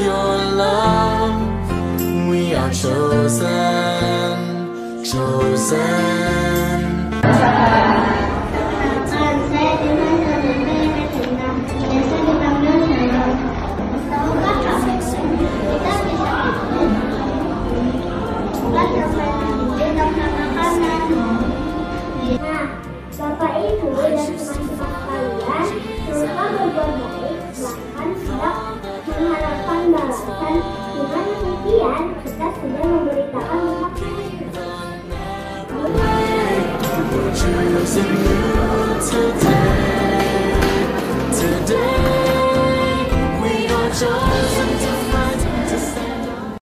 your love. We are chosen, chosen. Saya dengan saudara Katrina, biasa dipanggil saya. Tahukah kamu, kita bisa bukan permainan dengan makanan. Nah, Bapak Ibu dan teman-teman kalian, lupa berbuat baik, bahkan hendak mengharapkan balasan. Dengan demikian, kita sudah memberitakan Choosing you today, today we are chosen to fight, to stand up.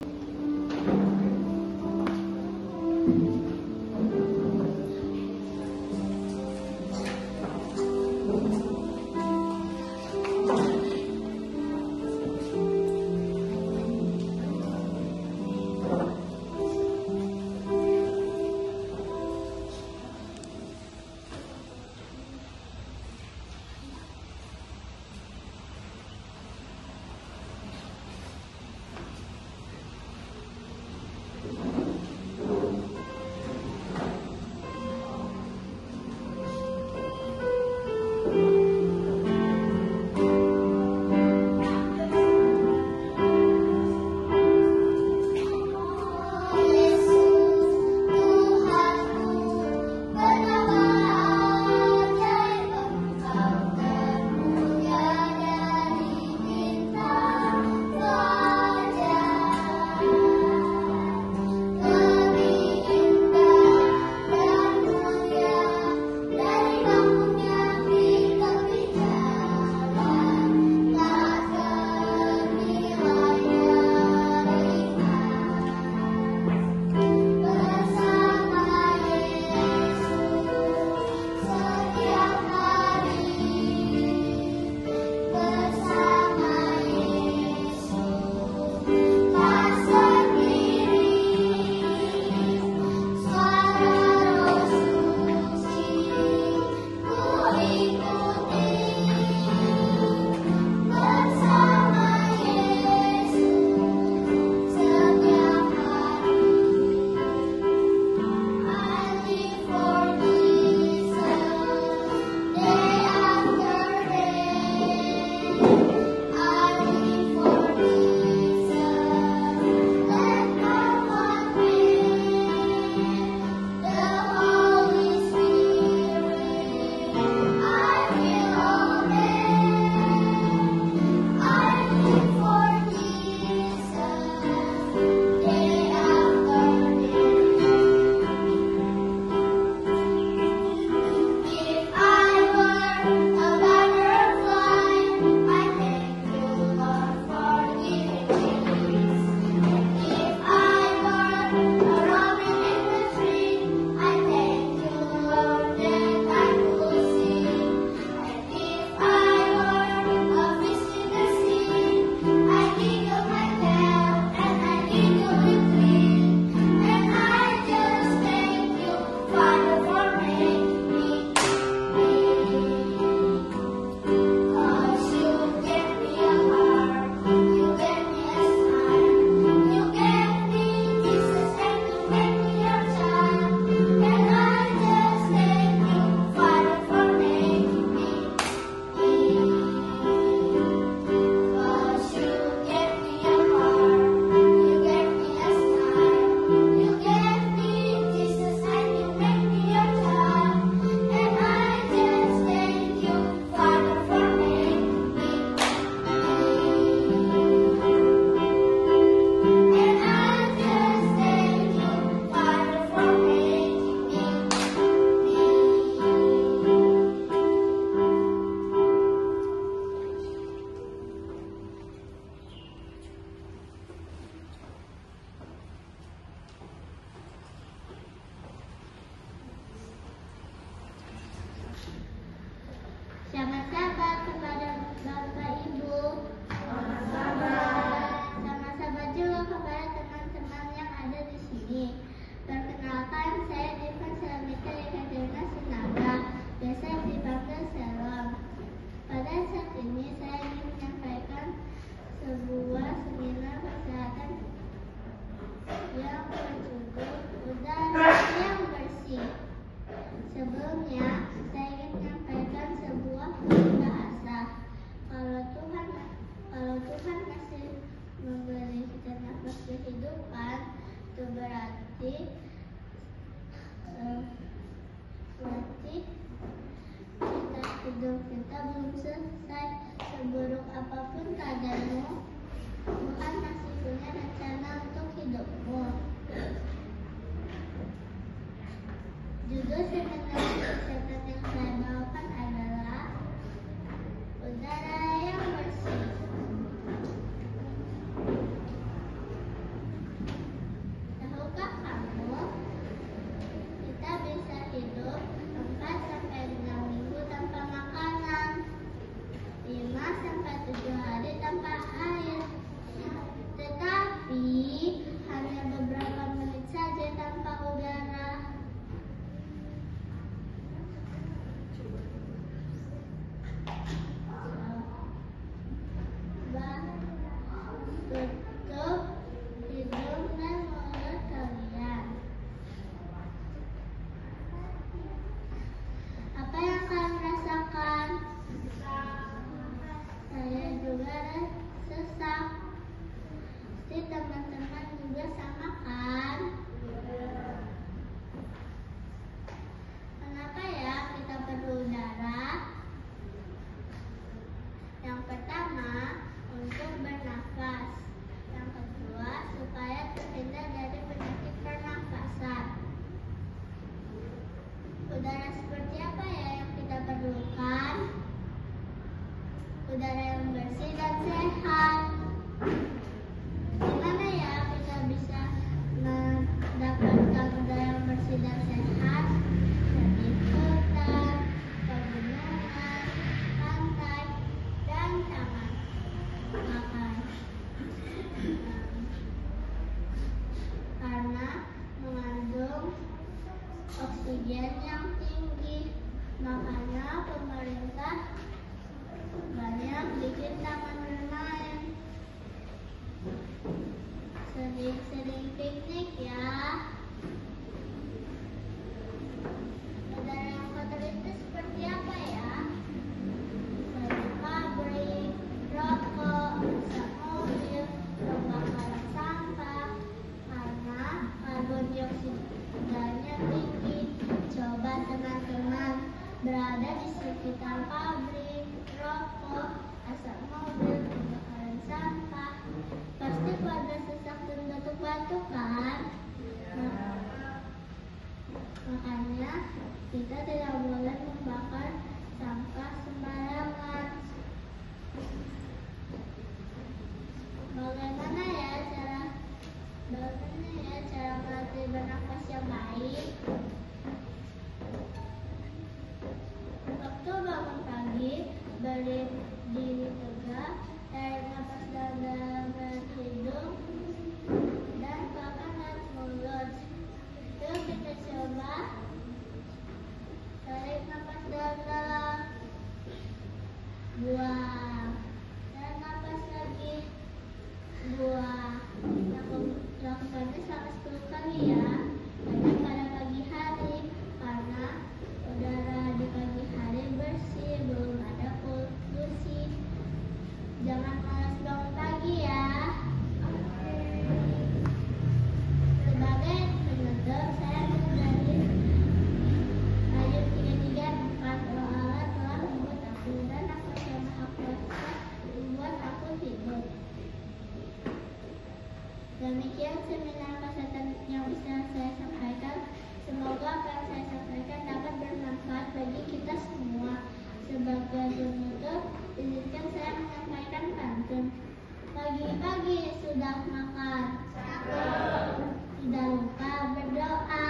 Sebelumnya, saya ingin menyampaikan sebuah bahasa. Kalau Tuhan masih memberi kita nafas kehidupan, itu berarti hidup kita belum selesai. Seburuk apapun keadaanmu, Tuhan masih punya rencana untuk hidupmu. Judul seminar kesehatan yang saya bawakan adalah udara yang bersih. Tahukah kamu, kita bisa hidup 4-6 minggu tanpa makanan, 5-7 hari tanpa air, tetapi hanya beberapa menit saja tanpa udara. Tutup hidung dan mulut kalian. Apa yang kalian rasakan? Saya juga sesak. Pasti teman-teman juga sama kan? Kenapa ya kita perlu udara? Yang pertama, untuk bernafas. Yang kedua, supaya terhindar dari penyakit pernafasan. Udara seperti apa ya yang kita perlukan? Udara yang bersih dan sehat. Gimana ya kita bisa mendapatkan udara yang bersih dan sehat? Dari hutan, pegunungan, pantai, dan taman. Karena mengandung oksigen yang tinggi, makanya pemerintah banyak bikin taman bermain. Sering-sering piknik ya. Udara yang kotor itu seperti apa ya? Dari pabrik, rokok, asap mobil, pembakaran sampah. Karena karbon dioksidanya tinggi. Coba teman-teman berada di sekitar pabrik, rokok, asap mobil, pembakaran sampah, pasti pada sesak dan batuk-batuk kan? Makanya kita tidak boleh membakar sampah sembarangan. Bagaimana ya cara melatih bernafas yang baik? Waktu bangun pagi, berdiri tegak, tarik nafas dalam lewat hidung dan keluarkan lewat mulut. Yuk kita coba. Tarik nafas dalam, buang. Tarik nafas lagi, buang. Lakukannya selama 10 kali ya. Hanya pada pagi hari, karena udara di pagi hari bersih, belum ada polusi. Jangan malas bangun pagi ya. Sebagai penutup, saya dari Ayub 334, Allah telah membuat aku dan nafas yang maha kuasa membuat aku hidup. Demikian seminar kesehatan yang bisa saya sampaikan. Semoga apa yang saya sampaikan dapat bermanfaat bagi kita semua. Sebagai penutup, izinkan saya menyampaikan pantun. Pagi-pagi sudah makan, tidak lupa berdoa.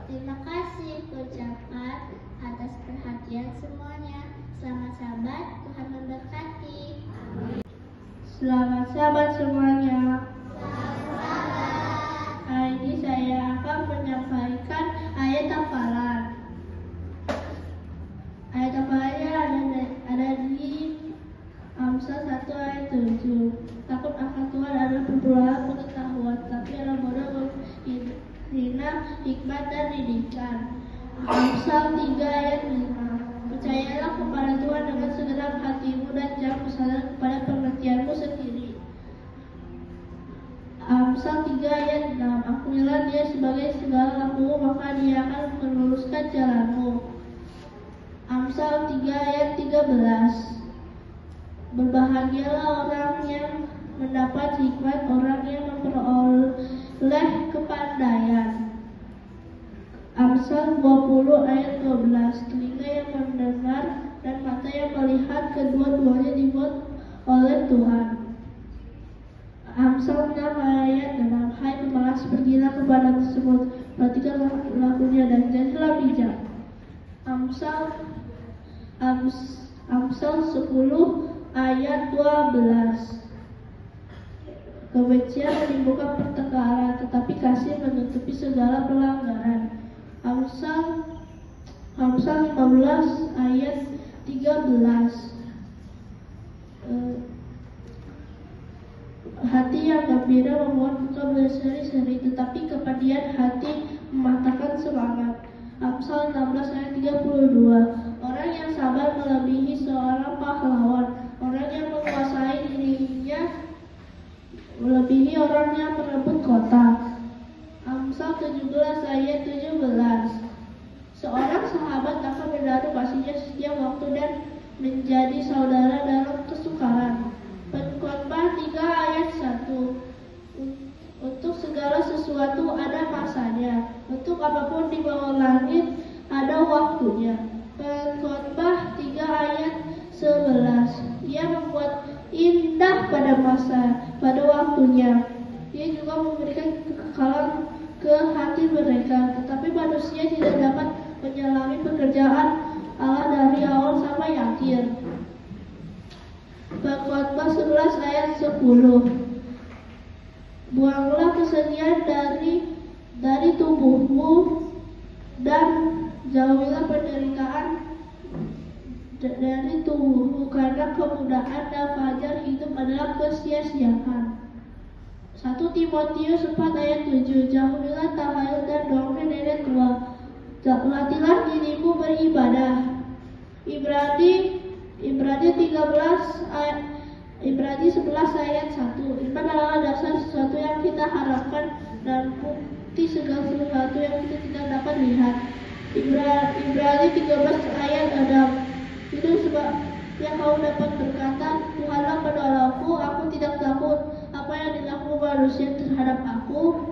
Terima kasih ucapkan atas perhatian semuanya. Selamat sahabat, Tuhan memberkati. Selamat sahabat semuanya. Hari ini saya akan menyampaikan ayat hafalan. Ayat hafalannya ada di Amsal 1 ayat 7. Takut akan Tuhan adalah perbuatan pengetahuan, tapi orang bodoh menghina hikmat dan didikan. Amsal 3 ayat 5. Percayalah kepada Tuhan dengan segenap hatimu dan jangan bersandar kepada pengertianmu sendiri. Amsal 3 ayat 6. Akuilah Dia sebagai segala lakumu, maka Dia akan meluruskan jalanmu. Amsal 3 ayat 13. Berbahagialah orang yang mendapat hikmat, orang yang memperoleh kepandaian. Amsal 20 ayat 12. Telinga yang mendengar dan mata yang melihat, kedua-duanya dibuat oleh Tuhan. Amsal 6 ayat 6. Hai pemalas, pergilah kepada tersebut, perhatikan lakunya dan jadilah bijak. Amsal 10 ayat 12. Kebencian menimbulkan pertengkaran, tetapi kasih menutupi segala pelanggaran. Amsal 15 ayat 13. Hati yang gembira membuat muka berseri-seri, tetapi kepedihan hati mematahkan semangat. Amsal 16 ayat 32. Orang yang sabar melebihi seorang pahlawan. Orang yang menguasai dirinya melebihi orang yang merebut kota. Amsal 17 ayat 17. Seorang sahabat akan menaruh kasihnya setiap waktu dan menjadi saudara dalam kesukaran. Pengkhotbah 3 ayat 1. Untuk segala sesuatu ada masanya, untuk apapun di bawah langit ada waktunya. Pengkhotbah 3 ayat 11. Ia membuat indah pada waktunya. Ia juga memberikan kekekalan ke hati mereka, tetapi manusia tidak dapat menyelami pekerjaan Allah dari awal sampai akhir. Pengkhotbah 11 ayat 10. Buanglah kesedihan dari tubuhmu dan jauhilah penderitaan dari tubuhmu, karena kemudahan dan fajar hidup adalah kesia-siaan. 1 Timotius 4 ayat 7. Jauhilah tahayul dan dongeng nenek tua. Latihlah dirimu beribadah. Ibrani 11 ayat 1. Iman adalah dasar sesuatu yang kita harapkan dan bukti segala sesuatu yang kita tidak dapat lihat. Ibrani 13 ayat 6. Itu sebabnya kau dapat berkata, Tuhanlah penolongku, aku tidak takut apa yang dilakukan manusia terhadap aku.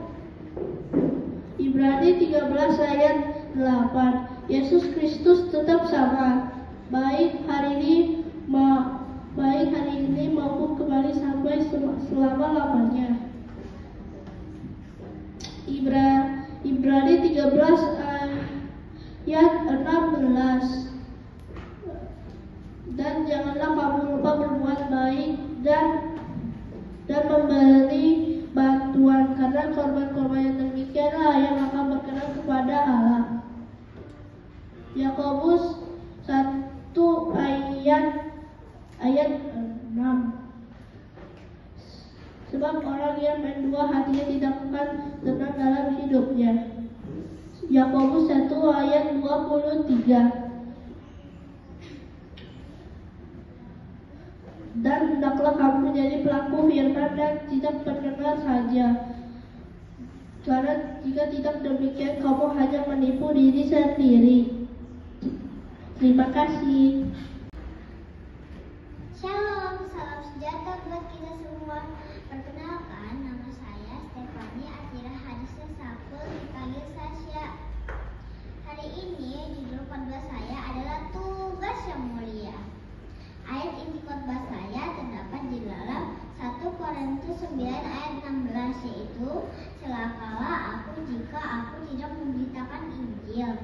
Ibrani 13 ayat 8. Yesus Kristus tetap sama, baik hari ini maupun kembali sampai selama-lamanya. Ibrani 13 ayat 16. Dan janganlah kamu lupa berbuat baik dan memberi bantuan, karena korban-korban yang demikianlah yang akan berkenan kepada Allah. Yakobus 1 ayat 6. Sebab orang yang mendua hatinya tidak akan tenang dalam hidupnya. Yakobus 1 ayat 23. Dan hendaklah kamu menjadi pelaku firman dan tidak pendengar saja, karena jika tidak demikian kamu hanya menipu diri sendiri. Terima kasih. Shalom, salam sejahtera buat kita semua. Perkenalkan, nama saya Stefani Atira Hadisya Sapul, dipanggil Sasya. Hari ini judul khotbah saya adalah tugas yang mulia. Ayat inti khotbah saya terdapat di dalam 1 Korintus 9 ayat 16, yaitu celakalah aku jika aku tidak memberitakan Injil.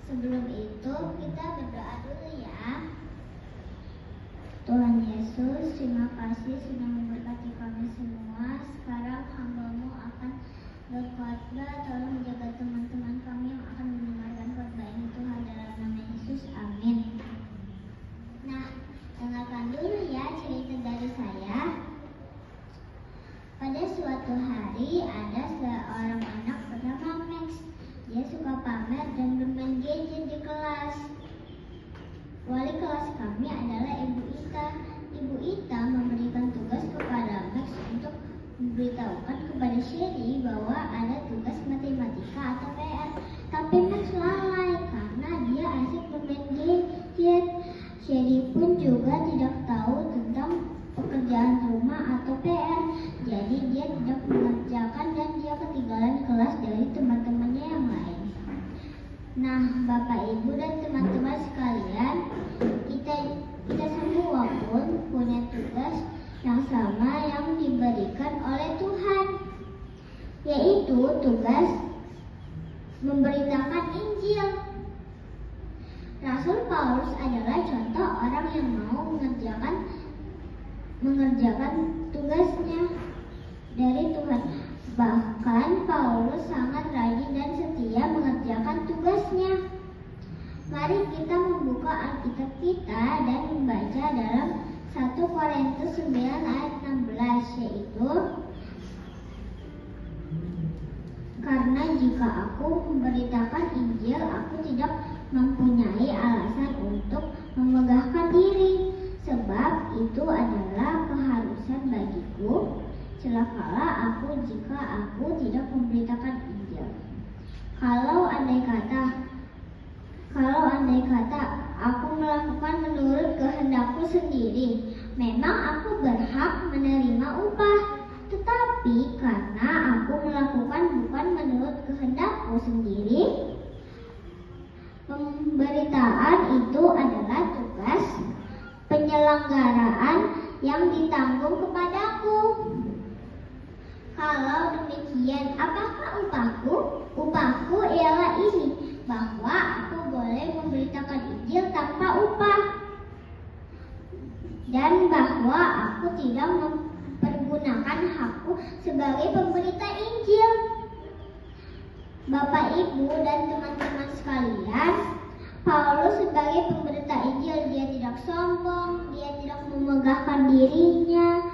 Sebelum itu kita berdoa dulu ya. Tuhan Yesus, terima kasih sudah memberkati kami semua. Sekarang hamba-Mu akan berkhotbah, tolong jaga teman-teman kami yang akan mendengarkan khotbah ini, Tuhan, dalam nama Yesus, amin. Nah, dengarkan dulu ya cerita dari saya. Pada suatu hari ada seorang anak bernama Max. Dia suka pamer dan Ibu Ita memberikan tugas kepada Max untuk memberitahukan kepada Sherry bahwa ada tugas matematika atau PR. Tapi Max lalai karena dia asik bermain gadget. Sherry pun juga tidak tahu tentang pekerjaan rumah atau PR. Jadi dia tidak mengerjakan dan dia ketinggalan kelas dari teman-temannya yang lain. Nah, Bapak Ibu dan teman-teman sekalian, kita semua pun punya tugas yang sama yang diberikan oleh Tuhan, yaitu tugas memberitakan Injil. Rasul Paulus adalah contoh orang yang mau mengerjakan tugasnya dari Tuhan. Bahkan Paulus sangat rajin dan setia mengerjakan tugasnya. Mari kita membuka Alkitab kita dan membaca dalam 1 Korintus 9 ayat 16, yaitu, karena jika aku memberitakan Injil, aku tidak mempunyai alasan untuk memegahkan diri, sebab itu adalah keharusan bagiku. Celakalah aku jika aku tidak memberitakan Injil. Kalau andai kata aku melakukan menurut kehendakku sendiri, memang aku berhak menerima upah. Tetapi karena aku melakukan bukan menurut kehendakku sendiri, pemberitaan itu adalah tugas penyelenggaraan yang ditanggung kepadaku. Kalau demikian, apakah upahku? Upahku ialah ini, bahwa aku boleh memberitakan Injil tanpa upah, dan bahwa aku tidak mempergunakan hakku sebagai pemberita Injil. Bapak, Ibu, dan teman-teman sekalian, Paulus sebagai pemberita Injil, dia tidak sombong, dia tidak memegahkan dirinya,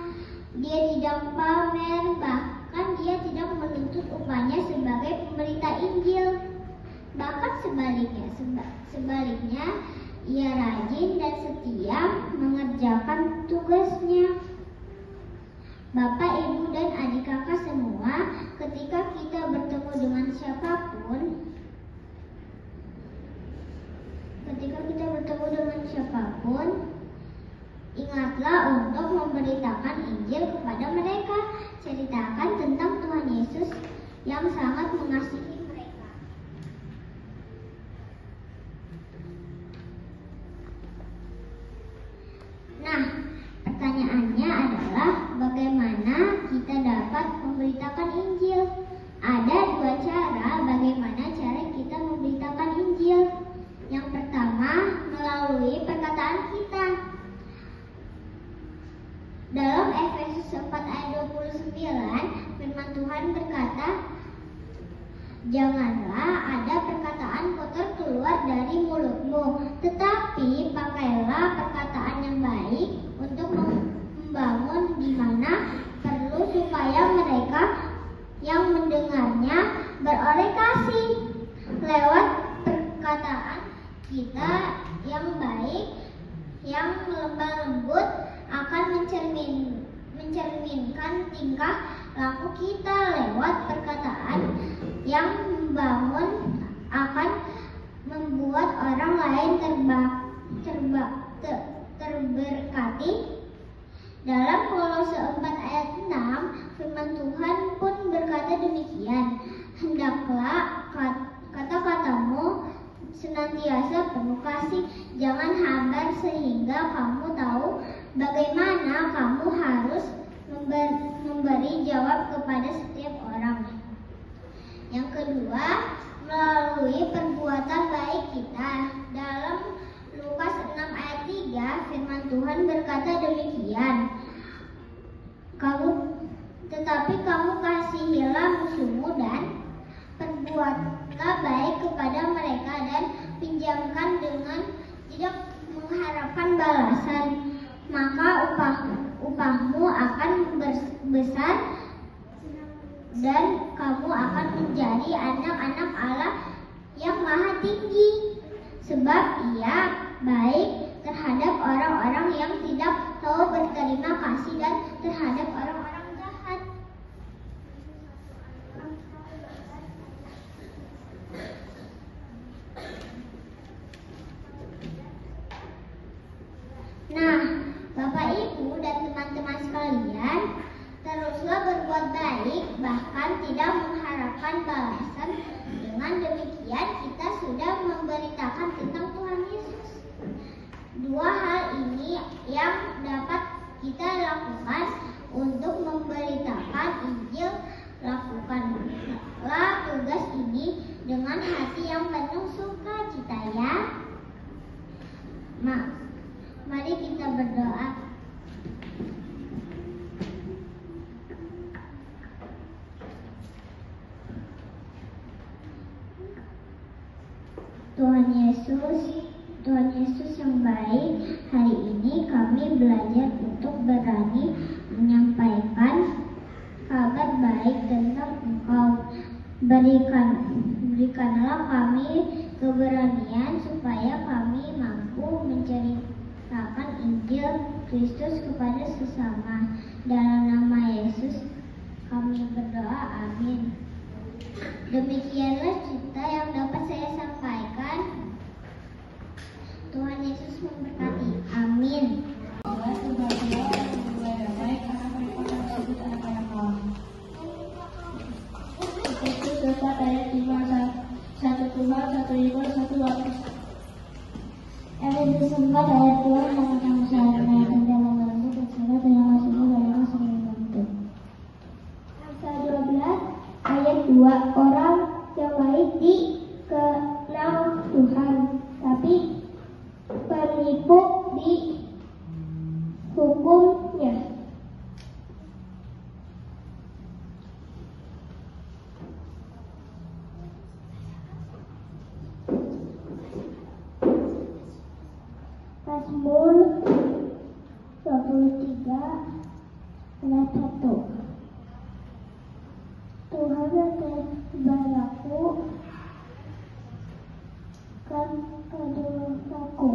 dia tidak pamer, bahkan dia tidak menuntut upahnya sebagai pemberita Injil. Bahkan sebaliknya, ia rajin dan setia mengerjakan tugasnya. Bapak, Ibu, dan adik kakak semua, ketika kita bertemu dengan siapapun, ingatlah untuk memberitakan Injil kepada mereka. Ceritakan tentang Tuhan Yesus yang sangat mengasihi mereka. Nah, pertanyaannya adalah bagaimana kita dapat memberitakan Injil? Ada dua cara bagaimana cara kita memberitakan Injil. Yang pertama, melalui perkataan kita. Dalam Efesus 4 ayat 29, firman Tuhan berkata, janganlah ada perkataan kotor keluar dari mulutmu, tetapi pakailah perkataan yang baik untuk membangun di mana perlu, supaya mereka yang mendengarnya beroleh kasih. Lewat perkataan kita yang baik, yang lemah lembut, akan mencerminkan tingkah laku kita. Lewat perkataan yang membangun akan membuat orang lain terberkati. Dalam Kolose 4 ayat 6, firman Tuhan pun berkata demikian, hendaklah kata-katamu senantiasa penuh kasih, jangan hambar, sehingga kamu tahu bagaimana kamu harus memberi jawab kepada setiap orang. Yang kedua, melalui perbuatan baik kita. Dalam Lukas 6 ayat 3, firman Tuhan berkata demikian, tetapi kamu kasihilah musuhmu dan perbuatlah baik kepada mereka, dan pinjamkan dengan tidak mengharapkan balasan, maka upahmu akan besar dan kamu akan menjadi anak-anak Allah yang maha tinggi, sebab Ia baik terhadap orang-orang yang tidak tahu berterima kasih dan terhadap orang-orang jahat. Nah, Bapak Ibu dan teman-teman sekalian, teruslah berbuat baik, bahkan tidak mengharapkan balasan. Dengan demikian kita sudah memberitakan tentang Tuhan Yesus. Dua hal ini yang dapat kita lakukan untuk memberitakan Injil. Lakukanlah tugas ini dengan hati yang penuh sukacita ya. Mari kita berdoa. Tuhan Yesus yang baik, hari ini kami belajar untuk berani menyampaikan kabar baik tentang Engkau. Berikanlah kami keberanian supaya kami mampu menceritakan Injil Kristus kepada sesama. Dalam nama Yesus kami berdoa, amin. Demikianlah cerita yang dapat saya sampaikan. Tuhan Yesus memberkati. Amin. Itu dapat ayat 5, satu Tuhan, satu Ibu, satu waktu. Ayat 4 ayat 2 tentang usaha ayat dalam bentuk usaha dalam masuknya dalam sering bentuk. Ayat 12 ayat 2 orang yang baik dikenal Tuhan, tapi penipu dihukumnya. Mazmur 23 ayat 1. Tuhan balaku kan kedosaku.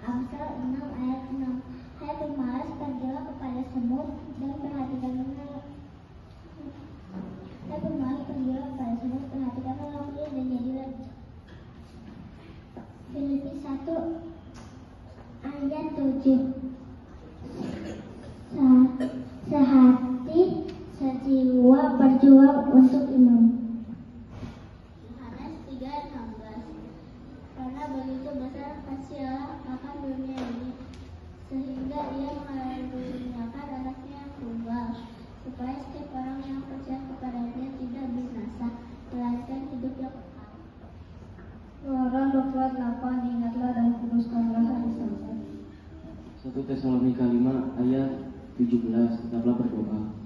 Amsal 6 ayat 6. Hai pemalas, pergilah kepada semut dan perhatikanlah. Hai pemalas, pergilah kepada semut, perhatikanlah lakunya dan jadilah. Filipi 1 ayat 7. Sehati sejiwa berjuang untuk iman. Yohanes 3:16. Karena begitu besar kasih Allah akan dunia ini, sehingga Ia mengaruniakan anaknya yang tunggal, supaya setiap orang yang percaya kepadanya tidak binasa, melainkan hidup yang kekal. Keluaran 28, ingatlah dan kuduskanlah hari Sabat. 1 Tesalonika 5 ayat 17, tetaplah berdoa.